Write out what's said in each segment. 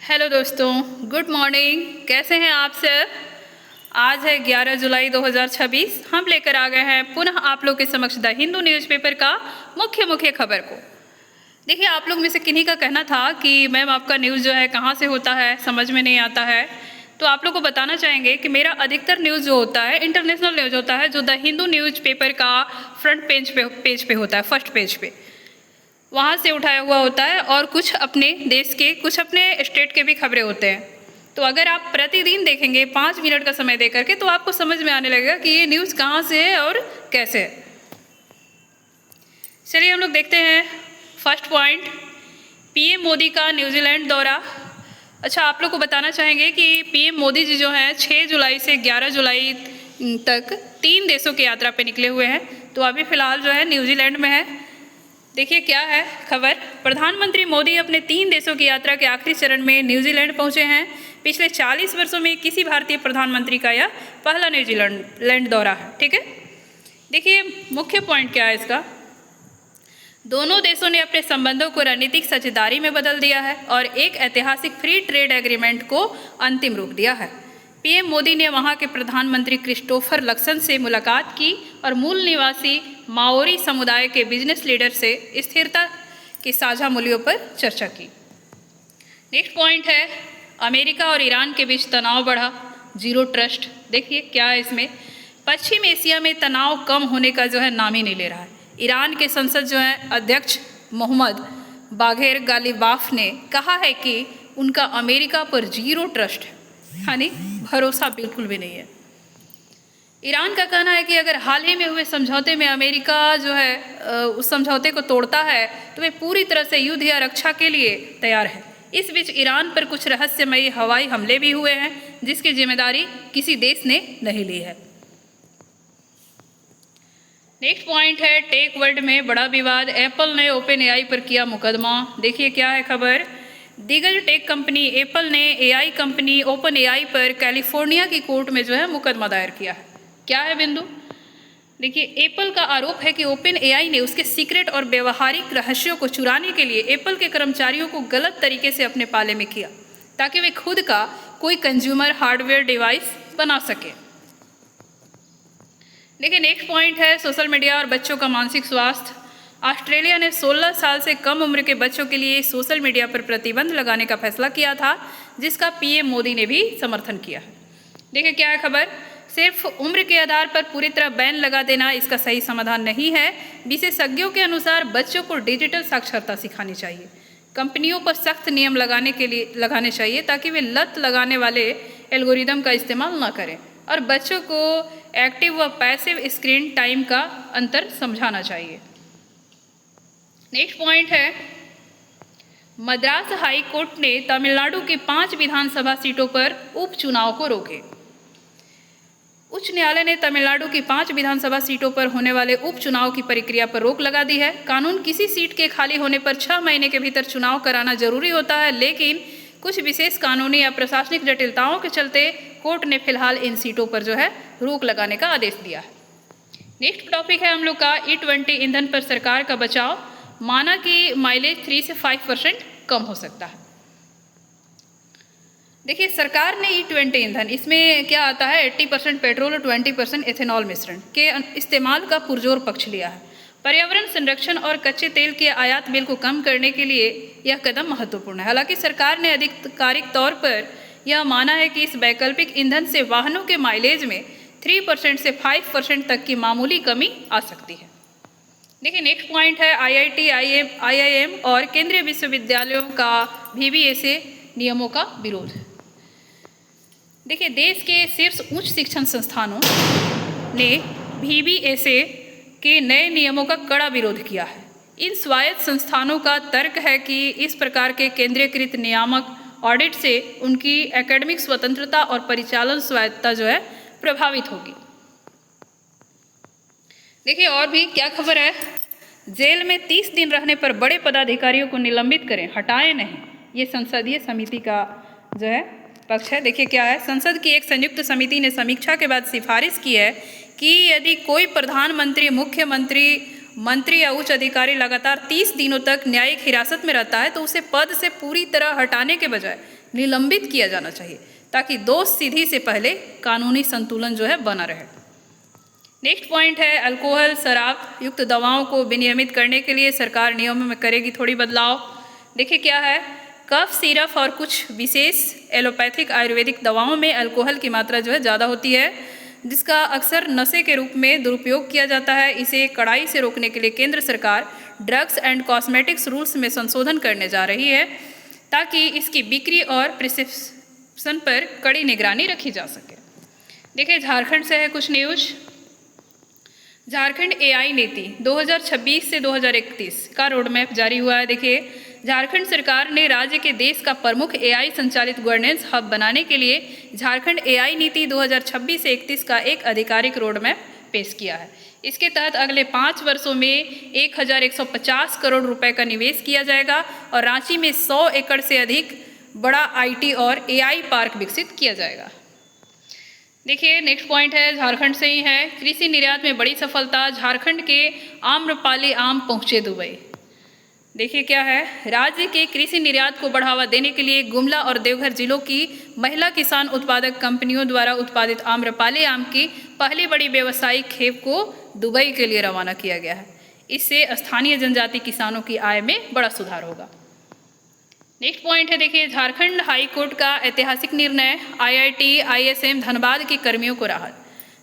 Hello दोस्तों, good morning. कैसे हैं आप सर? आज है 11 जुलाई 2026। हम लेकर आ गए हैं पुनः आप लोग के समक्ष द हिंदू न्यूज़पेपर का मुख्य खबर को। देखिए, आप लोग में से किन्हीं का कहना था कि मैम आपका न्यूज़ जो है कहाँ से होता है, समझ में नहीं आता है। तो आप लोग को बताना चाहेंगे कि मेरा अधिकतर न्यूज़ जो होता है इंटरनेशनल न्यूज़ होता है, जो द हिंदू न्यूज़पेपर का फ्रंट पेज पे होता है, फर्स्ट पेज पे वहाँ से उठाया हुआ होता है, और कुछ अपने देश के, कुछ अपने स्टेट के भी खबरें होते हैं। तो अगर आप प्रतिदिन देखेंगे 5 मिनट का समय दे करके, तो आपको समझ में आने लगेगा कि ये न्यूज़ कहाँ से है और कैसे है। चलिए हम लोग देखते हैं फर्स्ट पॉइंट, पीएम मोदी का न्यूजीलैंड दौरा। अच्छा, आप लोग को बताना चाहेंगे कि पीएम मोदी जी जो हैं 6 जुलाई से 11 जुलाई तक 3 देशों की यात्रा पे निकले हुए हैं। तो अभी फ़िलहाल जो है न्यूजीलैंड में है। देखिए क्या है खबर। प्रधानमंत्री मोदी अपने 3 देशों की यात्रा के आखिरी चरण में न्यूजीलैंड पहुंचे हैं। पिछले 40 वर्षों में किसी भारतीय प्रधानमंत्री का यह पहला न्यूजीलैंड दौरा है। ठीक है, देखिए मुख्य पॉइंट क्या है इसका। दोनों देशों ने अपने संबंधों को रणनीतिक साझेदारी में बदल दिया है और एक ऐतिहासिक फ्री ट्रेड एग्रीमेंट को अंतिम रूप दिया है। पीएम मोदी ने वहां के प्रधानमंत्री क्रिस्टोफर लक्सन से मुलाकात की और मूल निवासी माओरी समुदाय के बिजनेस लीडर से स्थिरता के साझा मूल्यों पर चर्चा की। नेक्स्ट पॉइंट है, अमेरिका और ईरान के बीच तनाव बढ़ा, जीरो ट्रस्ट। देखिए क्या है इसमें। पश्चिम एशिया में तनाव कम होने का जो है नाम ही नहीं ले रहा है। ईरान के संसद जो है अध्यक्ष मोहम्मद बाघेर गालिबाफ ने कहा है कि उनका अमेरिका पर जीरो ट्रस्ट है, यानी भरोसा बिल्कुल भी नहीं है। ईरान का कहना है कि अगर हाल ही में हुए समझौते में अमेरिका जो है उस समझौते को तोड़ता है तो वे पूरी तरह से युद्ध या रक्षा के लिए तैयार है। इस बीच ईरान पर कुछ रहस्यमयी हवाई हमले भी हुए हैं, जिसकी जिम्मेदारी किसी देश ने नहीं ली है। नेक्स्ट पॉइंट है, टेक वर्ल्ड में बड़ा विवाद, एप्पल ने ओपन एआई पर किया मुकदमा। देखिए क्या है खबर। दिग्गज टेक कंपनी एप्पल ने एआई कंपनी ओपन एआई पर कैलिफोर्निया की कोर्ट में जो है मुकदमा दायर किया है। क्या है बिंदु। देखिए, एप्पल का आरोप है कि ओपन एआई ने उसके सीक्रेट और व्यवहारिक रहस्यों को चुराने के लिए एप्पल के कर्मचारियों को गलत तरीके से अपने पाले में किया, ताकि वे खुद का कोई कंज्यूमर हार्डवेयर डिवाइस बना सके। देखिए नेक्स्ट पॉइंट है, सोशल मीडिया और बच्चों का मानसिक स्वास्थ्य। ऑस्ट्रेलिया ने 16 साल से कम उम्र के बच्चों के लिए सोशल मीडिया पर प्रतिबंध लगाने का फैसला किया था, जिसका पीएम मोदी ने भी समर्थन किया है। देखिए क्या है खबर। सिर्फ उम्र के आधार पर पूरी तरह बैन लगा देना इसका सही समाधान नहीं है। विशेषज्ञों के अनुसार बच्चों को डिजिटल साक्षरता सिखानी चाहिए। कंपनियों पर सख्त नियम लगाने चाहिए, ताकि वे लत लगाने वाले एल्गोरिदम का इस्तेमाल न करें, और बच्चों को एक्टिव व पैसिव स्क्रीन टाइम का अंतर समझाना चाहिए। नेक्स्ट पॉइंट है, मद्रास हाई कोर्ट ने तमिलनाडु की 5 विधानसभा सीटों पर उपचुनाव को रोके। उच्च न्यायालय ने तमिलनाडु की 5 विधानसभा सीटों पर होने वाले उपचुनाव की प्रक्रिया पर रोक लगा दी है। कानून किसी सीट के खाली होने पर 6 महीने के भीतर चुनाव कराना जरूरी होता है, लेकिन कुछ विशेष कानूनी या प्रशासनिक जटिलताओं के चलते कोर्ट ने फिलहाल इन सीटों पर जो है रोक लगाने का आदेश दिया है। नेक्स्ट टॉपिक है हम लोग का E20 ईंधन पर सरकार का बचाव। माना कि माइलेज 3 से 5% कम हो सकता है। देखिए, सरकार ने E20 ईंधन, इसमें क्या आता है, 80% पेट्रोल और 20% एथेनॉल मिश्रण के इस्तेमाल का पुरजोर पक्ष लिया है। पर्यावरण संरक्षण और कच्चे तेल के आयात बिल को कम करने के लिए यह कदम महत्वपूर्ण है। हालांकि सरकार ने आधिकारिक तौर पर यह माना है कि इस वैकल्पिक ईंधन से वाहनों के माइलेज में 3% से 5% तक की मामूली कमी आ सकती है। देखिए नेक्स्ट पॉइंट है, IIT, IIM और केंद्रीय विश्वविद्यालयों का VBSA नियमों का विरोध। देखिए, देश के शीर्ष उच्च शिक्षण संस्थानों ने VBSA के नए नियमों का कड़ा विरोध किया है। इन स्वायत्त संस्थानों का तर्क है कि इस प्रकार के केंद्रीयकृत नियामक ऑडिट से उनकी एकेडमिक स्वतंत्रता और परिचालन स्वायत्तता जो है प्रभावित होगी। देखिए और भी क्या खबर है। जेल में 30 दिन रहने पर बड़े पदाधिकारियों को निलंबित करें, हटाएं नहीं। ये संसदीय समिति का जो है पक्ष है। देखिए क्या है, संसद की एक संयुक्त समिति ने समीक्षा के बाद सिफारिश की है कि यदि कोई प्रधानमंत्री, मुख्यमंत्री, मंत्री या उच्च अधिकारी लगातार 30 दिनों तक न्यायिक हिरासत में रहता है तो उसे पद से पूरी तरह हटाने के बजाय निलंबित किया जाना चाहिए ताकि दोष सिद्धि से पहले कानूनी संतुलन जो है बना रहे। नेक्स्ट पॉइंट है अल्कोहल शराब युक्त दवाओं को विनियमित करने के लिए सरकार नियमों में करेगी थोड़ी बदलाव। देखिए क्या है, कफ सिरप और कुछ विशेष एलोपैथिक आयुर्वेदिक दवाओं में अल्कोहल की मात्रा जो है ज़्यादा होती है, जिसका अक्सर नशे के रूप में दुरुपयोग किया जाता है। इसे कड़ाई से रोकने के लिए केंद्र सरकार ड्रग्स एंड कॉस्मेटिक्स रूल्स में संशोधन करने जा रही है ताकि इसकी बिक्री और प्रिस्क्रिप्शन पर कड़ी निगरानी रखी जा सके। देखिए झारखंड से है कुछ न्यूज़। झारखंड एआई नीति 2026 से 2031 का रोड मैप जारी हुआ है। देखिए झारखंड सरकार ने राज्य के देश का प्रमुख एआई संचालित गवर्नेंस हब बनाने के लिए झारखंड एआई नीति 2026 से 31 का एक आधिकारिक रोड मैप पेश किया है। इसके तहत अगले 5 वर्षों में 1150 करोड़ रुपए का निवेश किया जाएगा और रांची में 100 एकड़ से अधिक बड़ा आईटी और एआई पार्क विकसित किया जाएगा। देखिए नेक्स्ट पॉइंट है झारखंड से ही है। कृषि निर्यात में बड़ी सफलता, झारखंड के आम्रपाली आम पहुंचे दुबई। देखिए क्या है, राज्य के कृषि निर्यात को बढ़ावा देने के लिए गुमला और देवघर जिलों की महिला किसान उत्पादक कंपनियों द्वारा उत्पादित आम्रपाली आम की पहली बड़ी व्यावसायिक खेप को दुबई के लिए रवाना किया गया है। इससे स्थानीय जनजाति किसानों की आय में बड़ा सुधार होगा। नेक्स्ट पॉइंट है देखिए झारखंड हाई कोर्ट का ऐतिहासिक निर्णय, आईआईटी आईएसएम धनबाद के कर्मियों को राहत।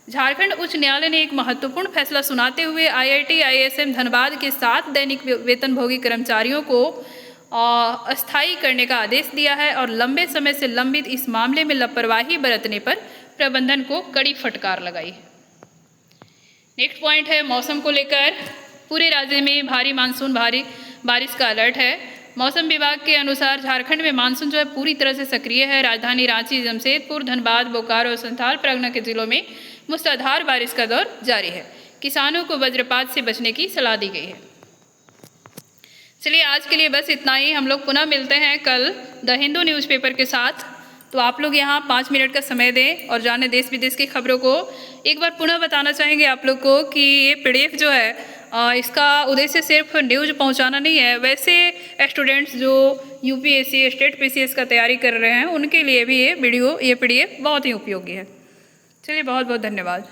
झारखंड उच्च न्यायालय ने एक महत्वपूर्ण फैसला सुनाते हुए आईआईटी आईएसएम धनबाद के 7 दैनिक वेतनभोगी कर्मचारियों को अस्थायी करने का आदेश दिया है और लंबे समय से लंबित इस मामले में लापरवाही बरतने पर प्रबंधन को कड़ी फटकार लगाई। नेक्स्ट पॉइंट है मौसम को लेकर, पूरे राज्य में भारी मानसून भारी बारिश का अलर्ट है। मौसम विभाग के अनुसार झारखंड में मानसून जो है पूरी तरह से सक्रिय है। राजधानी रांची, जमशेदपुर, धनबाद, बोकारो और संथाल परगना के जिलों में मूसलाधार बारिश का दौर जारी है। किसानों को वज्रपात से बचने की सलाह दी गई है। चलिए आज के लिए बस इतना ही। हम लोग पुनः मिलते हैं कल द हिंदू न्यूज़पेपर के साथ। तो आप लोग यहाँ 5 मिनट का समय दें और जाने देश विदेश की खबरों को। एक बार पुनः बताना चाहेंगे आप लोग को कि ये पीडीएफ जो है इसका उद्देश्य सिर्फ न्यूज़ पहुँचाना नहीं है। वैसे स्टूडेंट्स जो यूपीएससी स्टेट पीसीएस का तैयारी कर रहे हैं उनके लिए भी ये पीडीएफ बहुत ही उपयोगी है। चलिए बहुत बहुत धन्यवाद।